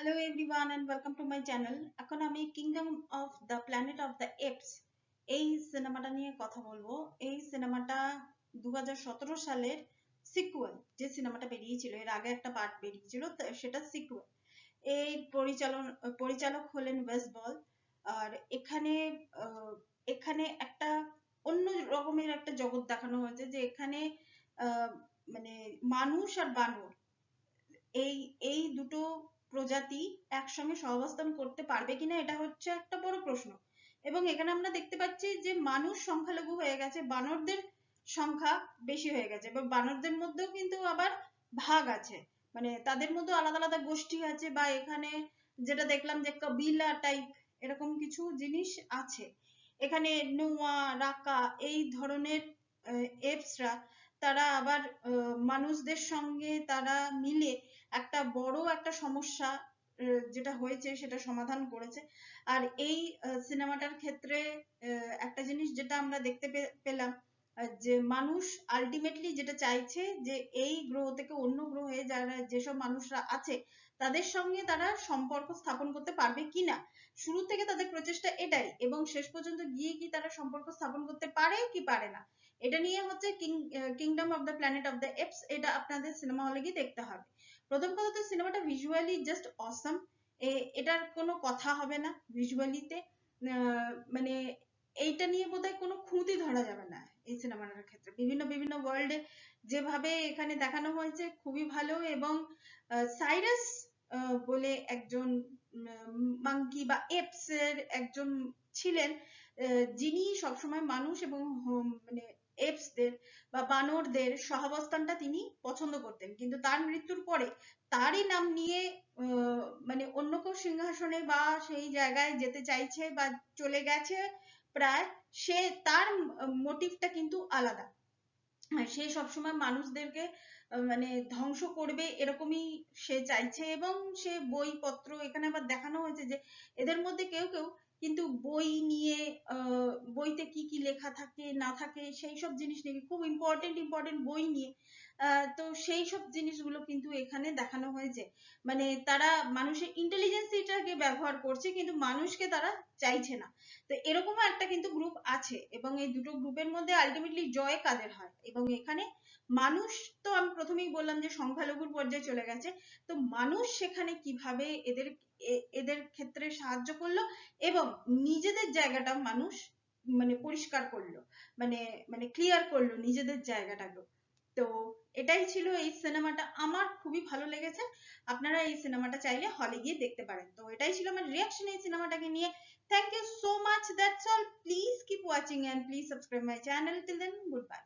Hello everyone and welcome to my channel. এখন আমি kingdom of the planet of the apps এই সিনেমাটা নিয়ে কথা বলবো। এই সিনেমাটা 2017 সালের সিকুয়েল, যে সিনেমাটা বেরিয়েছিল এর আগে একটা পার্ট বেরিয়েছিল, সেটা সিকুয়েল। এই পরিচালক হলেন ওয়েস বল। আর এখানে একটা অন্য রকমের একটা জগৎ দেখানো হয়েছে, যে এখানে আহ, মানে মানুষ আর বানর এই এই দুটো প্রজাতি একসঙ্গে সহাবস্থান করতে পারবে কিনা, এটা হচ্ছে একটা বড় প্রশ্ন। এবং এখানে আমরা দেখতে পাচ্ছি যে মানুষ সংখ্যালঘু হয়ে গেছে, বানরদের সংখ্যা বেশি হয়ে গেছে, এবং বানরদের মধ্যেও কিন্তু আবার ভাগ আছে, মানে তাদের মধ্যে আলাদা আলাদা গোষ্ঠী আছে, বা এখানে যেটা দেখলাম যে কবিলা টাইপ এরকম কিছু জিনিস আছে। এখানে নুয়া রাকা এই ধরনের এপসরা, তারা আবার মানুষদের সঙ্গে তারা মিলে একটা বড় একটা সমস্যা যেটা হয়েছে সেটা সমাধান করেছে। আর এই সিনেমাটার ক্ষেত্রে একটা জিনিস যেটা আমরা দেখতে পেলাম, যে মানুষ আলটিমেটলি যেটা চাইছে, যে এই গ্রহ থেকে অন্য গ্রহে যারা যেসব মানুষরা আছে তাদের সঙ্গে তারা সম্পর্ক স্থাপন করতে পারবে কিনা। শুরু থেকে তাদের প্রচেষ্টা এটাই, এবং শেষ পর্যন্ত গিয়ে কি তারা সম্পর্ক স্থাপন করতে পারে কি পারে না, এটা নিয়ে হচ্ছে kingdom of the planet of the apps. এটা আপনাদের সিনেমা হলে গিয়ে দেখতে হবে। প্রথম কথা তো সিনেমাটা ভিজুয়ালি জাস্ট অসম। এটার কোনো কথা হবে না ভিজুয়ালিতে, মানে এইটা নিয়ে বোধহয় কোনো খুঁতই ধরা যাবে না এই সিনেমাটার ক্ষেত্রে। বিভিন্ন বিভিন্ন ওয়ার্ল্ডে যেভাবে এখানে দেখানো হয়েছে খুবই ভালো। এবং সাইরাস বলে একজন মাঙ্কি বা এপস এর একজন ছিলেন, যিনি সবসময় মানুষ এবং মানে এপসদের বা বানরদের সহাবস্থানটা তিনি পছন্দ করতেন, কিন্তু তার মৃত্যুর পরে তারই নাম নিয়ে মানে অন্য কেউ সিংহাসনে বা সেই জায়গায় যেতে চাইছে বা চলে গেছে প্রায়, সে তার মোটিভটা কিন্তু আলাদা। সে সবসময় মানুষদেরকে মানে ধ্বংস করবে এরকমই সে চাইছে। এবং সে বইপত্র এখানে আবার দেখানো হয়েছে যে এদের মধ্যে কেউ কেউ কিন্তু বই নিয়ে, বইতে কি কি লেখা থাকে না থাকে সেই সব জিনিস নিয়ে, খুব ইম্পর্টেন্ট ইম্পর্টেন্ট বই নিয়ে, তো সেই সব জিনিসগুলো কিন্তু এখানে দেখানো হয়েছে। মানে তারা মানুষের ইন্টেলিজেন্সিটাকে ব্যবহার করছে, কিন্তু মানুষকে তারা চাইছে না। তো এরকমও একটা কিন্তু গ্রুপ আছে, এবং এই দুটো গ্রুপের মধ্যে আলটিমেটলি জয় কাদের হয়। এবং এখানে মানুষ, তো আমি প্রথমেই বললাম যে সংখ্যালঘুর পর্যায়ে চলে গেছে, তো মানুষ সেখানে কিভাবে এদের ক্ষেত্রে সাহায্য করলো, এবং নিজেদের জায়গাটা মানুষ মানে পরিষ্কার করলো, মানে মানে ক্লিয়ার করলো নিজেদের জায়গাটাকে। তো এটাই ছিল এই সিনেমাটা, আমার খুবই ভালো লেগেছে। আপনারা এই সিনেমাটা চাইলে হলে গিয়ে দেখতে পারেন। তো এটাই ছিল আমার রিয়াকশন এই সিনেমাটাকে নিয়ে। Thank you so much. That's all. Please keep watching and please subscribe my channel. Till then, goodbye.